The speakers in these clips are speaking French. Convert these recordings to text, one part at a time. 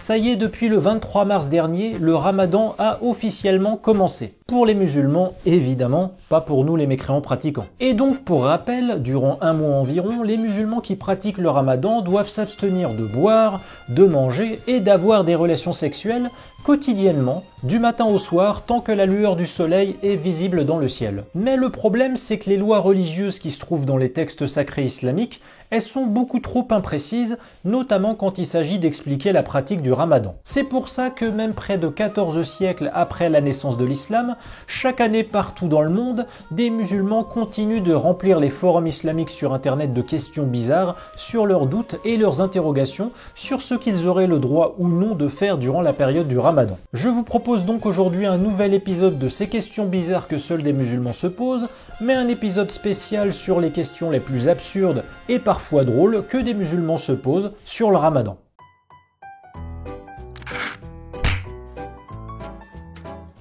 Ça y est, depuis le 23 mars dernier, le ramadan a officiellement commencé. Pour les musulmans, évidemment, pas pour nous les mécréants pratiquants. Et donc, pour rappel, durant un mois environ, les musulmans qui pratiquent le ramadan doivent s'abstenir de boire, de manger et d'avoir des relations sexuelles quotidiennement, du matin au soir, tant que la lueur du soleil est visible dans le ciel. Mais le problème, c'est que les lois religieuses qui se trouvent dans les textes sacrés islamiques, elles sont beaucoup trop imprécises, notamment quand il s'agit d'expliquer la pratique du ramadan. C'est pour ça que même près de 14 siècles après la naissance de l'islam, chaque année partout dans le monde, des musulmans continuent de remplir les forums islamiques sur internet de questions bizarres sur leurs doutes et leurs interrogations sur ce qu'ils auraient le droit ou non de faire durant la période du ramadan. Je vous propose donc aujourd'hui un nouvel épisode de ces questions bizarres que seuls des musulmans se posent, mais un épisode spécial sur les questions les plus absurdes et parfois drôles que des musulmans se posent sur le ramadan.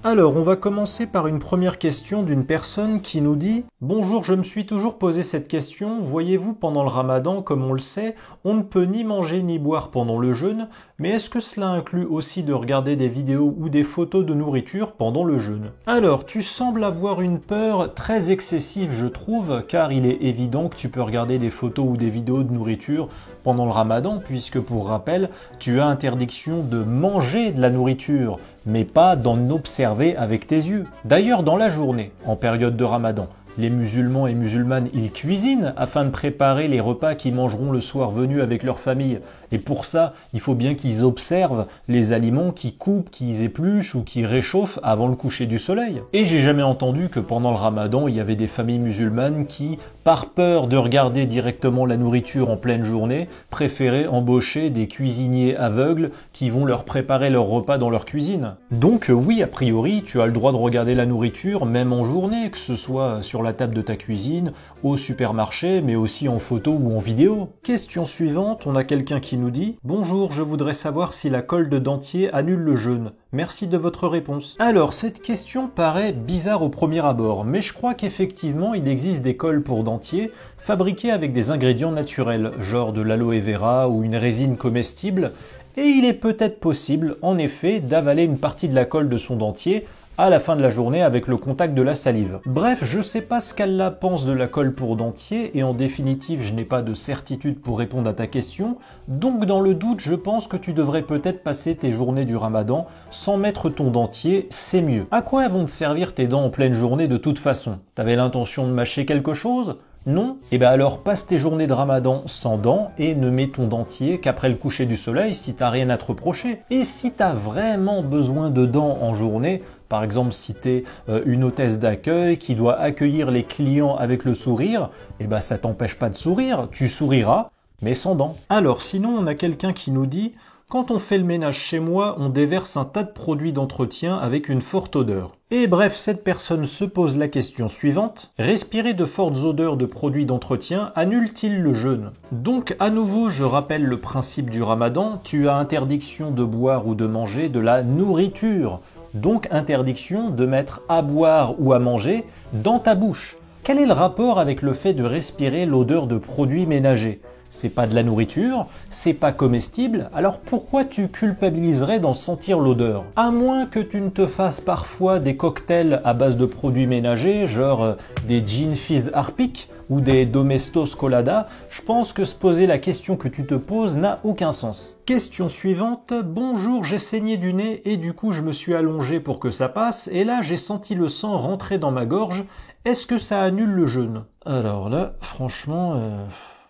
Alors, on va commencer par une première question d'une personne qui nous dit « Bonjour, je me suis toujours posé cette question. Voyez-vous, pendant le ramadan, comme on le sait, on ne peut ni manger ni boire pendant le jeûne, mais est-ce que cela inclut aussi de regarder des vidéos ou des photos de nourriture pendant le jeûne ?» Alors, tu sembles avoir une peur très excessive, je trouve, car il est évident que tu peux regarder des photos ou des vidéos de nourriture pendant le ramadan, puisque pour rappel, tu as interdiction de manger de la nourriture, mais pas d'en observer avec tes yeux. D'ailleurs, dans la journée, en période de ramadan, les musulmans et musulmanes, ils cuisinent afin de préparer les repas qu'ils mangeront le soir venu avec leur famille. Et pour ça, il faut bien qu'ils observent les aliments qu'ils coupent, qu'ils épluchent ou qu'ils réchauffent avant le coucher du soleil. Et j'ai jamais entendu que pendant le ramadan, il y avait des familles musulmanes qui, par peur de regarder directement la nourriture en pleine journée, préféraient embaucher des cuisiniers aveugles qui vont leur préparer leur repas dans leur cuisine. Donc oui, a priori, tu as le droit de regarder la nourriture même en journée, que ce soit sur la table de ta cuisine, au supermarché, mais aussi en photo ou en vidéo. Question suivante, on a quelqu'un qui nous dit « Bonjour, je voudrais savoir si la colle de dentier annule le jeûne. Merci de votre réponse. » Alors, cette question paraît bizarre au premier abord, mais je crois qu'effectivement, il existe des colles pour dentier fabriquées avec des ingrédients naturels, genre de l'aloe vera ou une résine comestible, et il est peut-être possible, en effet, d'avaler une partie de la colle de son dentier à la fin de la journée avec le contact de la salive. Bref, je sais pas ce qu'Allah pense de la colle pour dentier et en définitive, je n'ai pas de certitude pour répondre à ta question, donc dans le doute, je pense que tu devrais peut-être passer tes journées du ramadan sans mettre ton dentier, c'est mieux. À quoi vont te servir tes dents en pleine journée de toute façon? T'avais l'intention de mâcher quelque chose? Non? Eh ben alors passe tes journées de ramadan sans dents et ne mets ton dentier qu'après le coucher du soleil si t'as rien à te reprocher. Et si t'as vraiment besoin de dents en journée, par exemple si t'es une hôtesse d'accueil qui doit accueillir les clients avec le sourire, eh ben ça t'empêche pas de sourire, tu souriras, mais sans dents. Alors sinon on a quelqu'un qui nous dit « Quand on fait le ménage chez moi, on déverse un tas de produits d'entretien avec une forte odeur. » Et bref, cette personne se pose la question suivante. Respirer de fortes odeurs de produits d'entretien annule-t-il le jeûne? Donc à nouveau, je rappelle le principe du ramadan, tu as interdiction de boire ou de manger de la nourriture. Donc interdiction de mettre à boire ou à manger dans ta bouche. Quel est le rapport avec le fait de respirer l'odeur de produits ménagers? C'est pas de la nourriture, c'est pas comestible, alors pourquoi tu culpabiliserais d'en sentir l'odeur? À moins que tu ne te fasses parfois des cocktails à base de produits ménagers, genre des gin fizz Harpic ou des Domestos Colada, je pense que se poser la question que tu te poses n'a aucun sens. Question suivante, bonjour, j'ai saigné du nez et du coup je me suis allongé pour que ça passe, et là j'ai senti le sang rentrer dans ma gorge, est-ce que ça annule le jeûne? Alors là, franchement...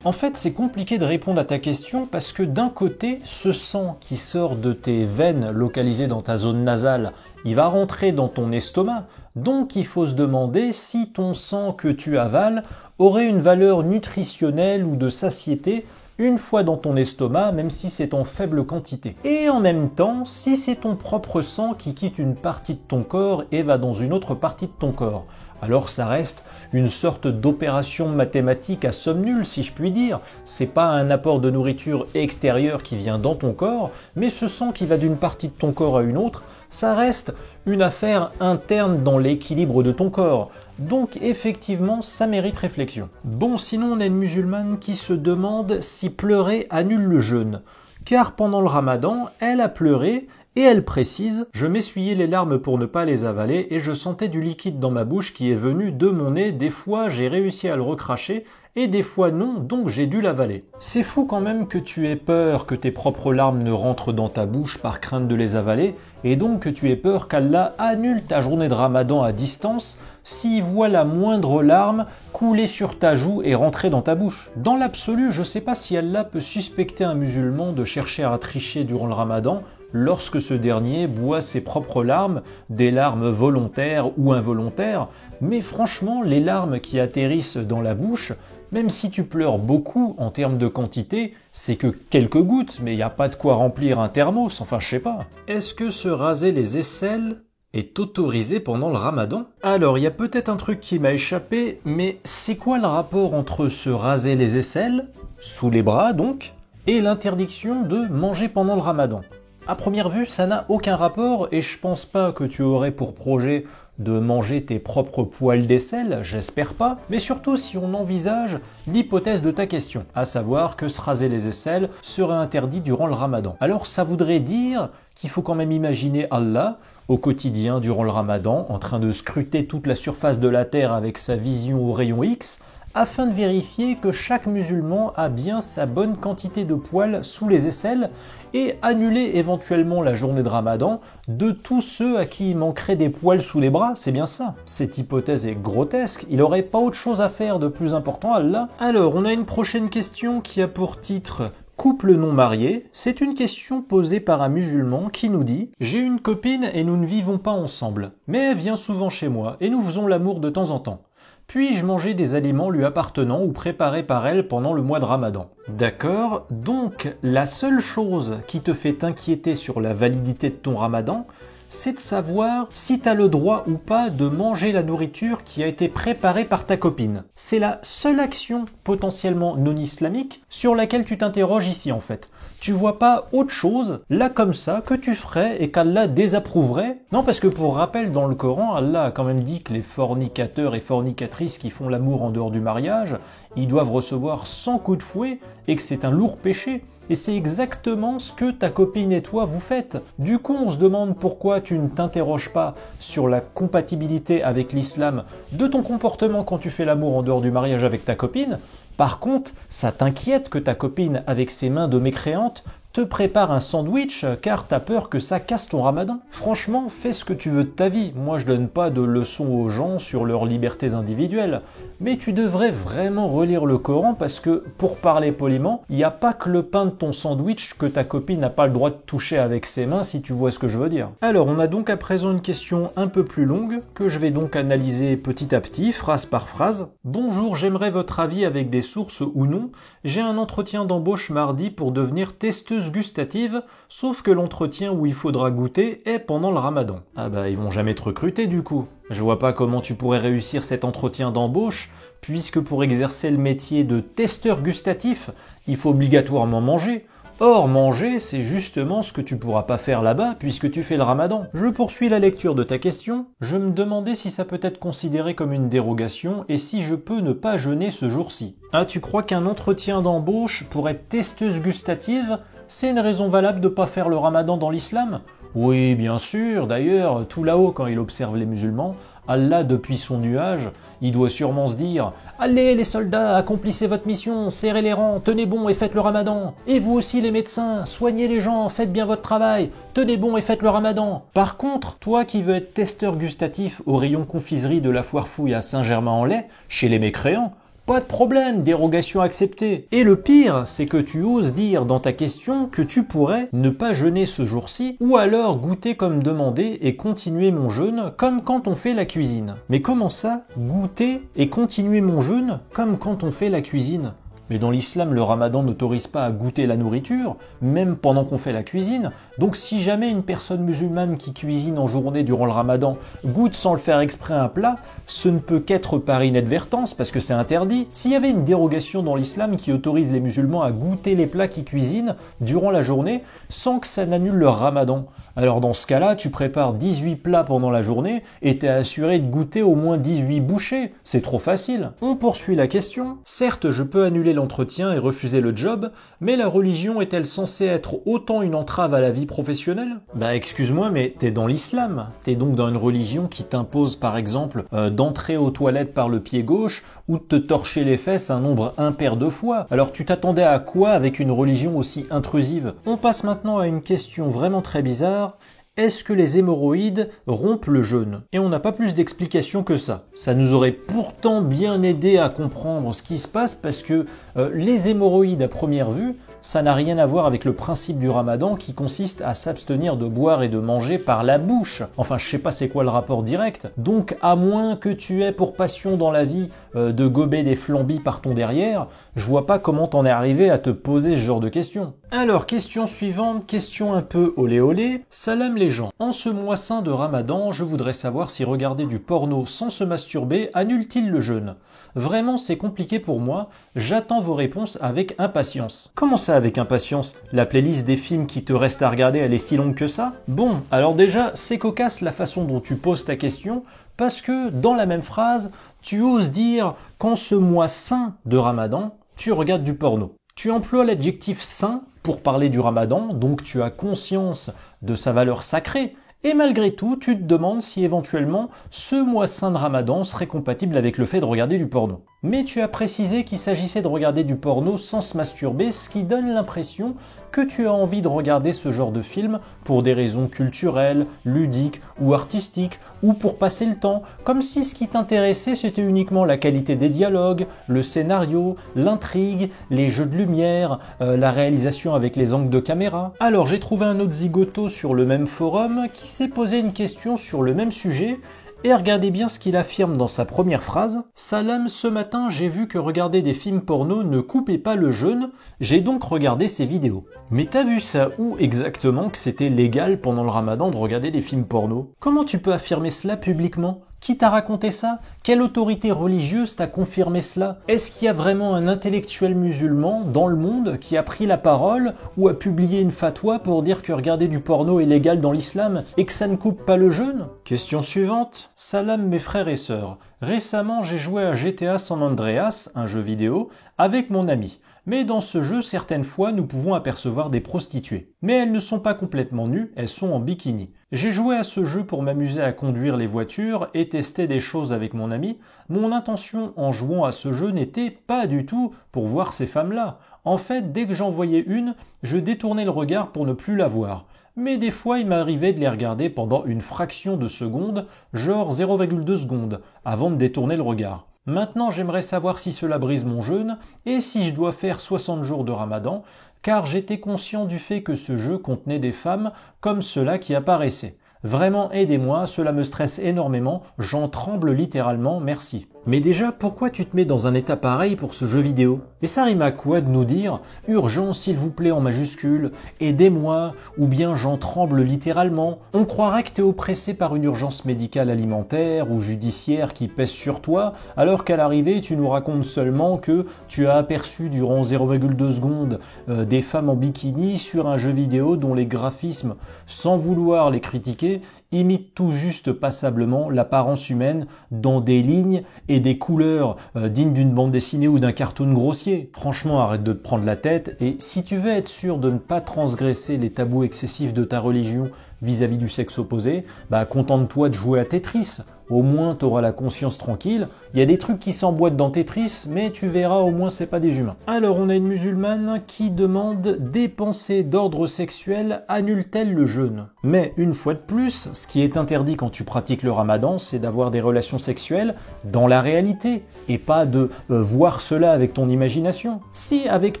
En fait, c'est compliqué de répondre à ta question parce que d'un côté, ce sang qui sort de tes veines localisées dans ta zone nasale, il va rentrer dans ton estomac. Donc il faut se demander si ton sang que tu avales aurait une valeur nutritionnelle ou de satiété une fois dans ton estomac, même si c'est en faible quantité. Et en même temps, si c'est ton propre sang qui quitte une partie de ton corps et va dans une autre partie de ton corps, alors ça reste une sorte d'opération mathématique à somme nulle, si je puis dire. C'est pas un apport de nourriture extérieure qui vient dans ton corps, mais ce sang qui va d'une partie de ton corps à une autre, ça reste une affaire interne dans l'équilibre de ton corps. Donc effectivement, ça mérite réflexion. Bon, sinon on a une musulmane qui se demande si pleurer annule le jeûne. car pendant le ramadan, elle a pleuré et elle précise « Je m'essuyais les larmes pour ne pas les avaler et je sentais du liquide dans ma bouche qui est venu de mon nez. Des fois, j'ai réussi à le recracher et des fois non, donc j'ai dû l'avaler. » C'est fou quand même que tu aies peur que tes propres larmes ne rentrent dans ta bouche par crainte de les avaler et donc que tu aies peur qu'Allah annule ta journée de ramadan à distance s'il voit la moindre larme couler sur ta joue et rentrer dans ta bouche. Dans l'absolu, je ne sais pas si Allah peut suspecter un musulman de chercher à tricher durant le ramadan lorsque ce dernier boit ses propres larmes, des larmes volontaires ou involontaires, mais franchement, les larmes qui atterrissent dans la bouche, même si tu pleures beaucoup en termes de quantité, c'est que quelques gouttes, mais il n'y a pas de quoi remplir un thermos, enfin je sais pas. Est-ce que se raser les aisselles est autorisé pendant le ramadan? Alors, il y a peut-être un truc qui m'a échappé, mais c'est quoi le rapport entre se raser les aisselles, sous les bras donc, et l'interdiction de manger pendant le ramadan? À première vue, ça n'a aucun rapport et je pense pas que tu aurais pour projet de manger tes propres poils d'aisselle, j'espère pas, mais surtout si on envisage l'hypothèse de ta question, à savoir que se raser les aisselles serait interdit durant le ramadan. Alors ça voudrait dire qu'il faut quand même imaginer Allah au quotidien durant le ramadan en train de scruter toute la surface de la terre avec sa vision au rayon X afin de vérifier que chaque musulman a bien sa bonne quantité de poils sous les aisselles et annuler éventuellement la journée de ramadan de tous ceux à qui il manquerait des poils sous les bras, c'est bien ça. Cette hypothèse est grotesque, il n'aurait pas autre chose à faire de plus important, Allah. Alors, on a une prochaine question qui a pour titre « Couple non marié ». C'est une question posée par un musulman qui nous dit « J'ai une copine et nous ne vivons pas ensemble, mais elle vient souvent chez moi et nous faisons l'amour de temps en temps. Puis-je manger des aliments lui appartenant ou préparés par elle pendant le mois de Ramadan ?» D'accord, donc la seule chose qui te fait t'inquiéter sur la validité de ton Ramadan, c'est de savoir si tu as le droit ou pas de manger la nourriture qui a été préparée par ta copine. C'est la seule action potentiellement non islamique sur laquelle tu t'interroges ici en fait. Tu vois pas autre chose, là comme ça, que tu ferais et qu'Allah désapprouverait? Non, parce que pour rappel, dans le Coran, Allah a quand même dit que les fornicateurs et fornicatrices qui font l'amour en dehors du mariage, ils doivent recevoir 100 coups de fouet et que c'est un lourd péché. Et c'est exactement ce que ta copine et toi vous faites. Du coup, on se demande pourquoi tu ne t'interroges pas sur la compatibilité avec l'islam de ton comportement quand tu fais l'amour en dehors du mariage avec ta copine. Par contre, ça t'inquiète que ta copine, avec ses mains de mécréante, te prépare un sandwich car t'as peur que ça casse ton ramadan. Franchement, fais ce que tu veux de ta vie. Moi, je donne pas de leçons aux gens sur leurs libertés individuelles. Mais tu devrais vraiment relire le Coran parce que, pour parler poliment, il n'y a pas que le pain de ton sandwich que ta copine n'a pas le droit de toucher avec ses mains, si tu vois ce que je veux dire. Alors, on a donc à présent une question un peu plus longue que je vais donc analyser petit à petit, phrase par phrase. Bonjour, j'aimerais votre avis avec des sources ou non. J'ai un entretien d'embauche mardi pour devenir testeuse gustative, sauf que l'entretien où il faudra goûter est pendant le ramadan. Ah bah ils vont jamais te recruter du coup. Je vois pas comment tu pourrais réussir cet entretien d'embauche, puisque pour exercer le métier de testeur gustatif, il faut obligatoirement manger. Or, manger, c'est justement ce que tu pourras pas faire là-bas puisque tu fais le ramadan. Je poursuis la lecture de ta question. Je me demandais si ça peut être considéré comme une dérogation et si je peux ne pas jeûner ce jour-ci. Ah, tu crois qu'un entretien d'embauche pour être testeuse gustative, c'est une raison valable de pas faire le ramadan dans l'islam? Oui, bien sûr. D'ailleurs, tout là-haut, quand il observe les musulmans, Allah, depuis son nuage, il doit sûrement se dire « Allez les soldats, accomplissez votre mission, serrez les rangs, tenez bon et faites le ramadan. Et vous aussi les médecins, soignez les gens, faites bien votre travail, tenez bon et faites le ramadan. » Par contre, toi qui veux être testeur gustatif au rayon confiserie de la Foire Fouille à Saint-Germain-en-Laye, chez les mécréants, pas de problème, dérogation acceptée. Et le pire, c'est que tu oses dire dans ta question que tu pourrais ne pas jeûner ce jour-ci, ou alors goûter comme demandé et continuer mon jeûne comme quand on fait la cuisine. Mais comment ça, goûter et continuer mon jeûne comme quand on fait la cuisine? Mais dans l'islam, le ramadan n'autorise pas à goûter la nourriture, même pendant qu'on fait la cuisine. Donc si jamais une personne musulmane qui cuisine en journée durant le ramadan goûte sans le faire exprès un plat, ce ne peut qu'être par inadvertance parce que c'est interdit. S'il y avait une dérogation dans l'islam qui autorise les musulmans à goûter les plats qu'ils cuisinent durant la journée sans que ça n'annule leur ramadan, Alors dans ce cas-là, tu prépares 18 plats pendant la journée et t'es assuré de goûter au moins 18 bouchées. C'est trop facile. On poursuit la question. Certes, je peux annuler l'entretien et refuser le job, mais la religion est-elle censée être autant une entrave à la vie professionnelle? Bah excuse-moi, mais t'es dans l'islam. T'es donc dans une religion qui t'impose par exemple d'entrer aux toilettes par le pied gauche ou de te torcher les fesses un nombre impair de fois. Alors tu t'attendais à quoi avec une religion aussi intrusive? On passe maintenant à une question vraiment très bizarre. Est-ce que les hémorroïdes rompent le jeûne? Et on n'a pas plus d'explications que ça. Ça nous aurait pourtant bien aidé à comprendre ce qui se passe parce que les hémorroïdes à première vue, ça n'a rien à voir avec le principe du ramadan qui consiste à s'abstenir de boire et de manger par la bouche. Enfin, je sais pas c'est quoi le rapport direct. Donc, à moins que tu aies pour passion dans la vie de gober des flambis par ton derrière, je vois pas comment t'en es arrivé à te poser ce genre de questions. Alors, question suivante, question un peu olé olé. Salam les gens. En ce mois saint de ramadan, je voudrais savoir si regarder du porno sans se masturber annule-t-il le jeûne? Vraiment, c'est compliqué pour moi. J'attends vos réponses avec impatience. Comment ça avec impatience? La playlist des films qui te restent à regarder, elle est si longue que ça? Bon, alors déjà, c'est cocasse la façon dont tu poses ta question, parce que dans la même phrase, tu oses dire qu'en ce mois saint de ramadan, tu regardes du porno. Tu emploies l'adjectif saint pour parler du ramadan, donc tu as conscience de sa valeur sacrée, et malgré tout, tu te demandes si éventuellement ce mois saint de ramadan serait compatible avec le fait de regarder du porno. Mais tu as précisé qu'il s'agissait de regarder du porno sans se masturber, ce qui donne l'impression que tu as envie de regarder ce genre de film pour des raisons culturelles, ludiques ou artistiques, ou pour passer le temps, comme si ce qui t'intéressait c'était uniquement la qualité des dialogues, le scénario, l'intrigue, les jeux de lumière, la réalisation avec les angles de caméra. Alors j'ai trouvé un autre zigoto sur le même forum qui s'est posé une question sur le même sujet. Et regardez bien ce qu'il affirme dans sa première phrase. « Salam, ce matin, j'ai vu que regarder des films porno ne coupait pas le jeûne, j'ai donc regardé ces vidéos. » Mais t'as vu ça où exactement que c'était légal pendant le ramadan de regarder des films porno? Comment tu peux affirmer cela publiquement? Qui t'a raconté ça? Quelle autorité religieuse t'a confirmé cela? Est-ce qu'il y a vraiment un intellectuel musulman dans le monde qui a pris la parole ou a publié une fatwa pour dire que regarder du porno est légal dans l'islam et que ça ne coupe pas le jeûne? Question suivante. Salam mes frères et sœurs. Récemment, j'ai joué à GTA San Andreas, un jeu vidéo, avec mon ami. Mais dans ce jeu, certaines fois, nous pouvons apercevoir des prostituées. Mais elles ne sont pas complètement nues, elles sont en bikini. J'ai joué à ce jeu pour m'amuser à conduire les voitures et tester des choses avec mon ami. Mon intention en jouant à ce jeu n'était pas du tout pour voir ces femmes-là. En fait, dès que j'en voyais une, je détournais le regard pour ne plus la voir. Mais des fois, il m'arrivait de les regarder pendant une fraction de seconde, genre 0,2 secondes, avant de détourner le regard. Maintenant, j'aimerais savoir si cela brise mon jeûne et si je dois faire 60 jours de ramadan, car j'étais conscient du fait que ce jeu contenait des femmes comme cela qui apparaissaient. Vraiment, aidez-moi, cela me stresse énormément, j'en tremble littéralement, merci. Mais déjà, pourquoi tu te mets dans un état pareil pour ce jeu vidéo? Et ça rime à quoi de nous dire « Urgence s'il vous plaît » en majuscule, « Aidez-moi » ou bien « J'en tremble littéralement ». On croirait que t'es oppressé par une urgence médicale alimentaire ou judiciaire qui pèse sur toi, alors qu'à l'arrivée, tu nous racontes seulement que tu as aperçu durant 0,2 secondes des femmes en bikini sur un jeu vidéo dont les graphismes, sans vouloir les critiquer, imite tout juste passablement l'apparence humaine dans des lignes et des couleurs dignes d'une bande dessinée ou d'un cartoon grossier. Franchement, arrête de te prendre la tête et si tu veux être sûr de ne pas transgresser les tabous excessifs de ta religion vis-à-vis du sexe opposé, bah contente-toi de jouer à Tetris. Au moins, tu auras la conscience tranquille. Il y a des trucs qui s'emboîtent dans Tetris, mais tu verras, au moins, c'est pas des humains. Alors, on a une musulmane qui demande « Des pensées d'ordre sexuel annulent-elles le jeûne ?» Mais, une fois de plus, ce qui est interdit quand tu pratiques le ramadan, c'est d'avoir des relations sexuelles dans la réalité, et pas de voir cela avec ton imagination. Si, avec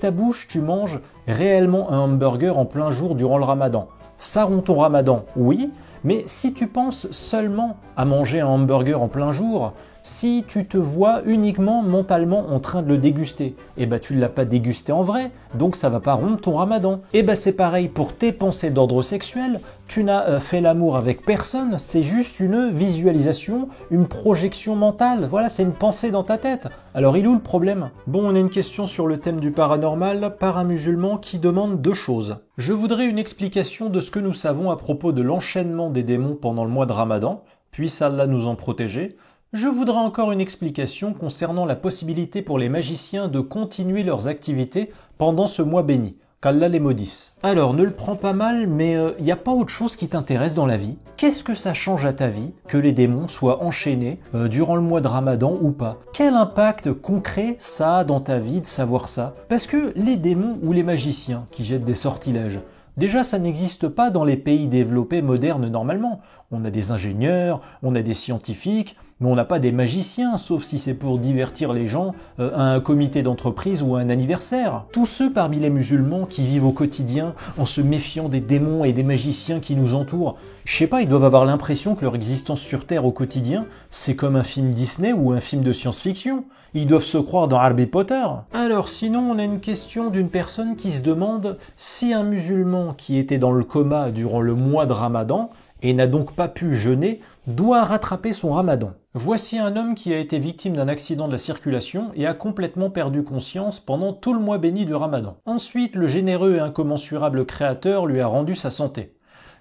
ta bouche, tu manges réellement un hamburger en plein jour durant le ramadan, ça rompt ton ramadan, oui, mais si tu penses seulement à manger un hamburger en plein jour, si tu te vois uniquement mentalement en train de le déguster, eh ben tu ne l'as pas dégusté en vrai, donc ça va pas rompre ton ramadan. Et ben c'est pareil pour tes pensées d'ordre sexuel, tu n'as fait l'amour avec personne, c'est juste une visualisation, une projection mentale, voilà, c'est une pensée dans ta tête. Alors il est où le problème? Bon, on a une question sur le thème du paranormal par un musulman qui demande deux choses. Je voudrais une explication de ce que nous savons à propos de l'enchaînement des démons pendant le mois de Ramadan, puisse Allah nous en protéger. Je voudrais encore une explication concernant la possibilité pour les magiciens de continuer leurs activités pendant ce mois béni. Qu'Allah les maudisse. Alors, ne le prends pas mal, mais il n'y a pas autre chose qui t'intéresse dans la vie? Qu'est-ce que ça change à ta vie que les démons soient enchaînés durant le mois de Ramadan ou pas? Quel impact concret ça a dans ta vie de savoir ça? Parce que les démons ou les magiciens qui jettent des sortilèges, déjà, ça n'existe pas dans les pays développés modernes normalement. On a des ingénieurs, on a des scientifiques, mais on n'a pas des magiciens, sauf si c'est pour divertir les gens à un comité d'entreprise ou à un anniversaire. Tous ceux parmi les musulmans qui vivent au quotidien en se méfiant des démons et des magiciens qui nous entourent, je sais pas, ils doivent avoir l'impression que leur existence sur Terre au quotidien, c'est comme un film Disney ou un film de science-fiction. Ils doivent se croire dans Harry Potter. Alors sinon, on a une question d'une personne qui se demande si un musulman qui était dans le coma durant le mois de Ramadan et n'a donc pas pu jeûner, doit rattraper son Ramadan. Voici un homme qui a été victime d'un accident de la circulation et a complètement perdu conscience pendant tout le mois béni du Ramadan. Ensuite, le généreux et incommensurable Créateur lui a rendu sa santé.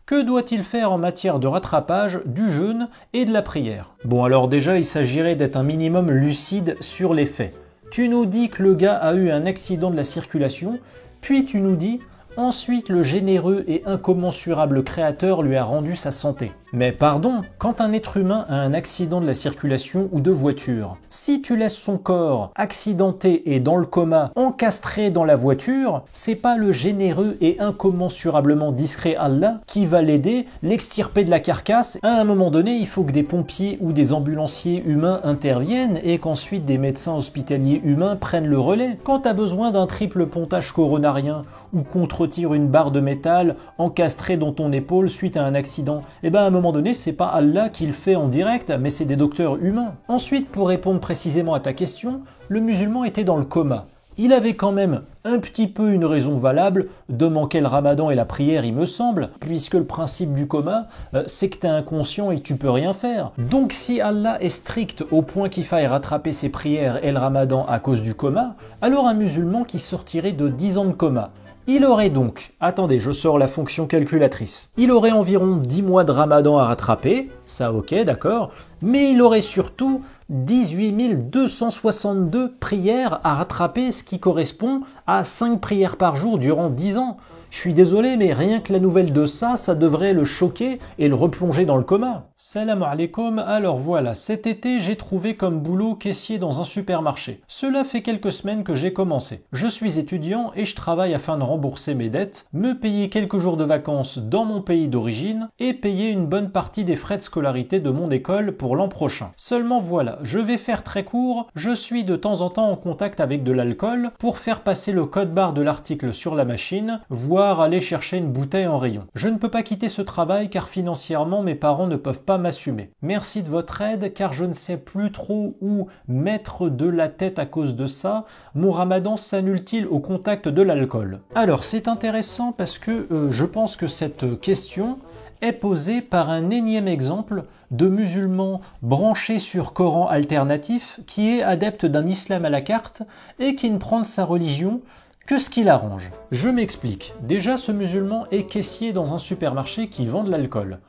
Que doit-il faire en matière de rattrapage, du jeûne et de la prière? Bon, alors déjà, il s'agirait d'être un minimum lucide sur les faits. Tu nous dis que le gars a eu un accident de la circulation, puis tu nous dis « Ensuite, le généreux et incommensurable Créateur lui a rendu sa santé ». Mais pardon, quand un être humain a un accident de la circulation ou de voiture, si tu laisses son corps accidenté et dans le coma, encastré dans la voiture, c'est pas le généreux et incommensurablement discret Allah qui va l'aider, l'extirper de la carcasse. À un moment donné, il faut que des pompiers ou des ambulanciers humains interviennent et qu'ensuite des médecins hospitaliers humains prennent le relais. Quand tu as besoin d'un triple pontage coronarien ou qu'on te retire une barre de métal encastrée dans ton épaule suite à un accident, et ben à un moment donné, c'est pas Allah qui le fait en direct, mais c'est des docteurs humains. Ensuite, pour répondre précisément à ta question, le musulman était dans le coma. Il avait quand même un petit peu une raison valable de manquer le ramadan et la prière, il me semble, puisque le principe du coma, c'est que tu es inconscient et que tu peux rien faire. Donc si Allah est strict au point qu'il faille rattraper ses prières et le ramadan à cause du coma, alors un musulman qui sortirait de 10 ans de coma, il aurait donc, attendez, je sors la fonction calculatrice, il aurait environ 10 mois de ramadan à rattraper, ça ok, d'accord, mais il aurait surtout 18 262 prières à rattraper, ce qui correspond à 5 prières par jour durant 10 ans. Je suis désolé, mais rien que la nouvelle de ça, ça devrait le choquer et le replonger dans le coma. Salam alaikum, alors voilà, cet été j'ai trouvé comme boulot caissier dans un supermarché. Cela fait quelques semaines que j'ai commencé. Je suis étudiant et je travaille afin de rembourser mes dettes, me payer quelques jours de vacances dans mon pays d'origine et payer une bonne partie des frais de scolarité de mon école pour l'an prochain. Seulement voilà, je vais faire très court, je suis de temps en temps en contact avec de l'alcool pour faire passer le code barre de l'article sur la machine, voire aller chercher une bouteille en rayon. Je ne peux pas quitter ce travail car financièrement mes parents ne peuvent pas m'assumer. Merci de votre aide car je ne sais plus trop où mettre de la tête à cause de ça. Mon ramadan s'annule-t-il au contact de l'alcool? Alors c'est intéressant parce que je pense que cette question est posée par un énième exemple de musulman branché sur Coran alternatif qui est adepte d'un islam à la carte et qui ne prend de sa religion que ce qui l'arrange. Je m'explique. Déjà, ce musulman est caissier dans un supermarché qui vend de l'alcool.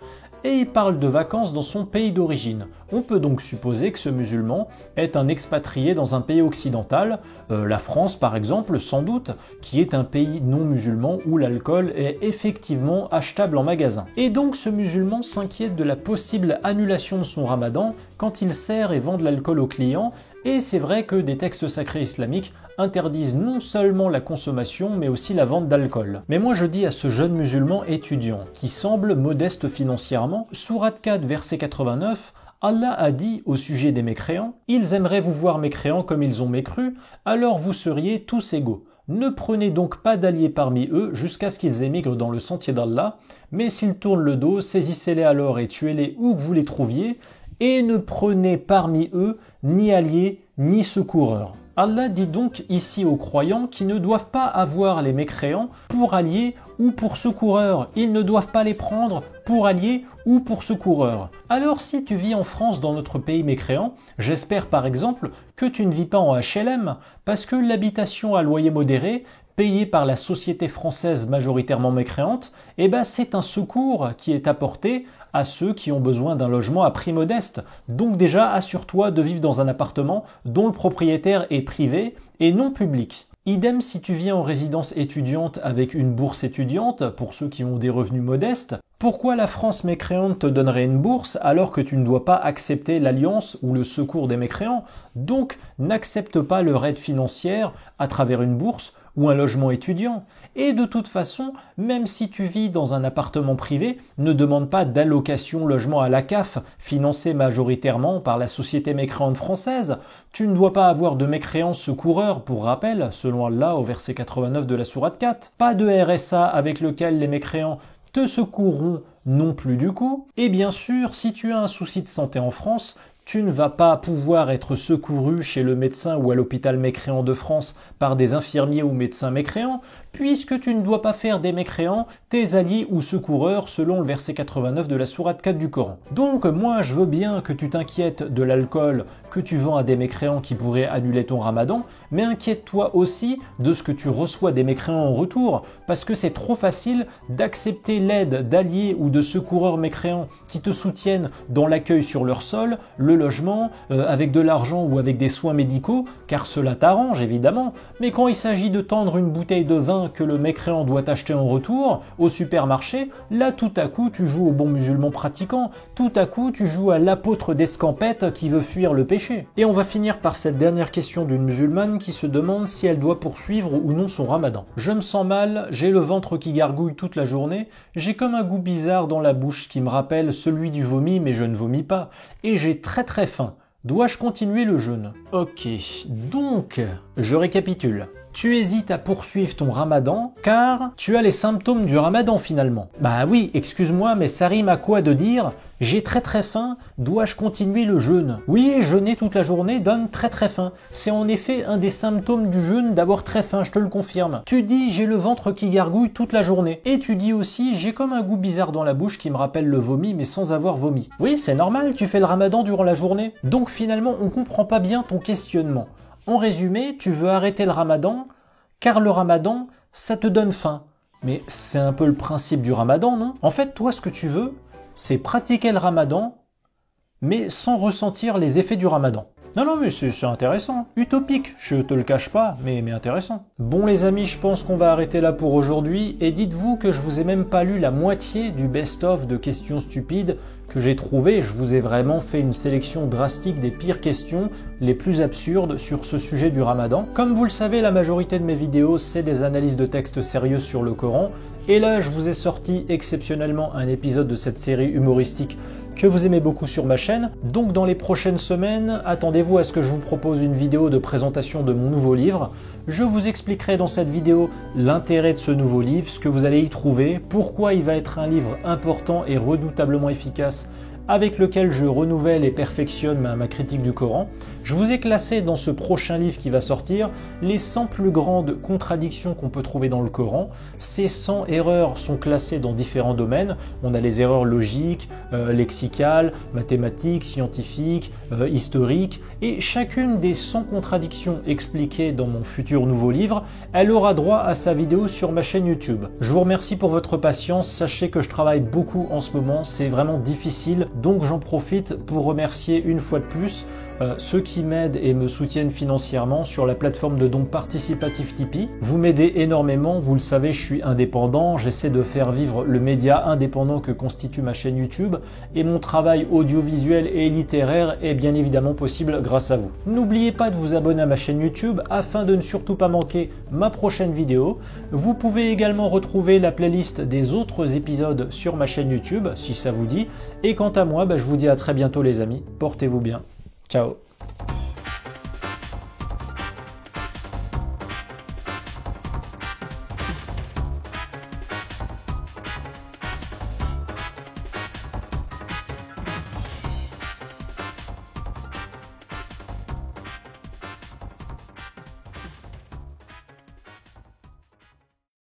Et il parle de vacances dans son pays d'origine. On peut donc supposer que ce musulman est un expatrié dans un pays occidental, la France par exemple, sans doute, qui est un pays non musulman où l'alcool est effectivement achetable en magasin. Et donc ce musulman s'inquiète de la possible annulation de son ramadan quand il sert et vend de l'alcool aux clients. Et c'est vrai que des textes sacrés islamiques interdisent non seulement la consommation, mais aussi la vente d'alcool. Mais moi je dis à ce jeune musulman étudiant, qui semble modeste financièrement, Sourate 4, verset 89, Allah a dit au sujet des mécréants, « Ils aimeraient vous voir mécréants comme ils ont mécru, alors vous seriez tous égaux. Ne prenez donc pas d'alliés parmi eux jusqu'à ce qu'ils émigrent dans le sentier d'Allah, mais s'ils tournent le dos, saisissez-les alors et tuez-les où que vous les trouviez, et ne prenez parmi eux ni alliés ni secoureurs. Allah dit donc ici aux croyants qu'ils ne doivent pas avoir les mécréants pour alliés ou pour secoureurs. Ils ne doivent pas les prendre pour alliés ou pour secoureurs. Alors si tu vis en France, dans notre pays mécréant, j'espère par exemple que tu ne vis pas en HLM, parce que l'habitation à loyer modéré, payée par la société française majoritairement mécréante, c'est un secours qui est apporté à ceux qui ont besoin d'un logement à prix modeste. Donc déjà, assure-toi de vivre dans un appartement dont le propriétaire est privé et non public. Idem si tu vis en résidence étudiante avec une bourse étudiante, pour ceux qui ont des revenus modestes. Pourquoi la France mécréante te donnerait une bourse alors que tu ne dois pas accepter l'alliance ou le secours des mécréants? Donc n'accepte pas leur aide financière à travers une bourse ou un logement étudiant. Et de toute façon, même si tu vis dans un appartement privé, ne demande pas d'allocation logement à la CAF, financée majoritairement par la société mécréante française. Tu ne dois pas avoir de mécréants secoureurs, pour rappel, selon Allah au verset 89 de la sourate 4. Pas de RSA avec lequel les mécréants te secourront non plus du coup. Et bien sûr, si tu as un souci de santé en France, tu ne vas pas pouvoir être secouru chez le médecin ou à l'hôpital mécréant de France par des infirmiers ou médecins mécréants, puisque tu ne dois pas faire des mécréants tes alliés ou secoureurs selon le verset 89 de la sourate 4 du Coran. Donc moi je veux bien que tu t'inquiètes de l'alcool que tu vends à des mécréants qui pourraient annuler ton ramadan, mais inquiète-toi aussi de ce que tu reçois des mécréants en retour, parce que c'est trop facile d'accepter l'aide d'alliés ou de secoureurs mécréants qui te soutiennent dans l'accueil sur leur sol, le logement, avec de l'argent ou avec des soins médicaux, car cela t'arrange évidemment, mais quand il s'agit de tendre une bouteille de vin que le mécréant doit acheter en retour au supermarché, là tout à coup tu joues au bon musulman pratiquant, tout à coup tu joues à l'apôtre d'escampette qui veut fuir le péché. Et on va finir par cette dernière question d'une musulmane qui se demande si elle doit poursuivre ou non son ramadan. Je me sens mal, j'ai le ventre qui gargouille toute la journée, j'ai comme un goût bizarre dans la bouche qui me rappelle celui du vomi mais je ne vomis pas, et j'ai très faim. Dois-je continuer le jeûne? Ok, donc, je récapitule. Tu hésites à poursuivre ton ramadan car tu as les symptômes du ramadan finalement. Bah oui, excuse-moi, mais ça rime à quoi de dire « j'ai très faim, dois-je continuer le jeûne ?» Oui, jeûner toute la journée donne très faim. C'est en effet un des symptômes du jeûne d'avoir très faim, je te le confirme. Tu dis « j'ai le ventre qui gargouille toute la journée » et tu dis aussi « j'ai comme un goût bizarre dans la bouche qui me rappelle le vomi mais sans avoir vomi ». Oui, c'est normal, tu fais le ramadan durant la journée. Donc finalement, on comprend pas bien ton questionnement. En résumé, tu veux arrêter le ramadan car le ramadan, ça te donne faim. Mais c'est un peu le principe du ramadan, non? En fait, toi, ce que tu veux, c'est pratiquer le ramadan, mais sans ressentir les effets du ramadan. Non, mais c'est intéressant. Utopique, je te le cache pas, mais intéressant. Bon les amis, je pense qu'on va arrêter là pour aujourd'hui, et dites-vous que je vous ai même pas lu la moitié du best-of de questions stupides que j'ai trouvé. Je vous ai vraiment fait une sélection drastique des pires questions, les plus absurdes sur ce sujet du ramadan. Comme vous le savez, la majorité de mes vidéos, c'est des analyses de textes sérieuses sur le Coran, et là je vous ai sorti exceptionnellement un épisode de cette série humoristique que vous aimez beaucoup sur ma chaîne. Donc dans les prochaines semaines, attendez-vous à ce que je vous propose une vidéo de présentation de mon nouveau livre. Je vous expliquerai dans cette vidéo l'intérêt de ce nouveau livre, ce que vous allez y trouver, pourquoi il va être un livre important et redoutablement efficace avec lequel je renouvelle et perfectionne ma critique du Coran. Je vous ai classé dans ce prochain livre qui va sortir les 100 plus grandes contradictions qu'on peut trouver dans le Coran. Ces 100 erreurs sont classées dans différents domaines. On a les erreurs logiques, lexicales, mathématiques, scientifiques, historiques. Et chacune des 100 contradictions expliquées dans mon futur nouveau livre, elle aura droit à sa vidéo sur ma chaîne YouTube. Je vous remercie pour votre patience. Sachez que je travaille beaucoup en ce moment. C'est vraiment difficile. Donc j'en profite pour remercier une fois de plus ceux qui m'aident et me soutiennent financièrement sur la plateforme de dons participatifs Tipeee. Vous m'aidez énormément, vous le savez, je suis indépendant, j'essaie de faire vivre le média indépendant que constitue ma chaîne YouTube et mon travail audiovisuel et littéraire est bien évidemment possible grâce à vous. N'oubliez pas de vous abonner à ma chaîne YouTube afin de ne surtout pas manquer ma prochaine vidéo. Vous pouvez également retrouver la playlist des autres épisodes sur ma chaîne YouTube si ça vous dit. Et quant à moi, je vous dis à très bientôt les amis, portez-vous bien. Ciao.